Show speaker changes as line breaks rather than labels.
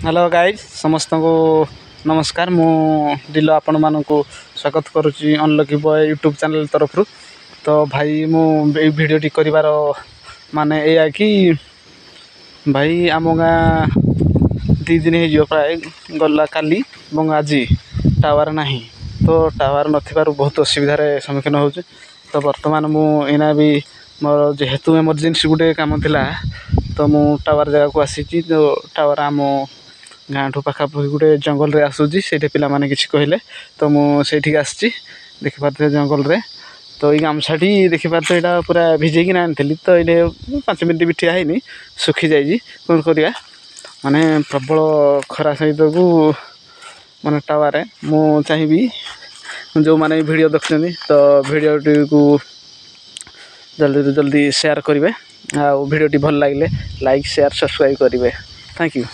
Hello guys समस्त को नमस्कार मु दिल आपण मानक स्वागत करुच्ची अनलकी बॉय यूट्यूब चैनल तरफ तो भाई मु भिडियोटी कर माने या कि भाई आम गाँ 2 दिन हो प्राय गला काली आज टावर ना तो टावर नथिबार बहुत असुविधार सम्मुखीन हो तो बर्तमान मुना भी मोर जेहेतु एमरजेंसी गोटे काम थिला तो मु टावर जगह को आसी तो टावर आम गाँ ठू पाखापाखि गोटे जंगल रे आसूची से पाने किसी कहले तो मुझे आसी देखिपारे जंगल रे तो ये गामछाटी देखिपारे यहाँ पूरा भिजेक आनी तो ये 5 मिनट भी ठिया है सुखी जाइए कौन करिया माने प्रबल खरा सहित को माने टावर मु चाहिए जो माने वीडियो देखते तो वीडियोटी को जल्दी जल्दी शेयर करेंगे आ वीडियोटी भल लगे लाइक शेयर सब्सक्राइब करेंगे थैंक यू।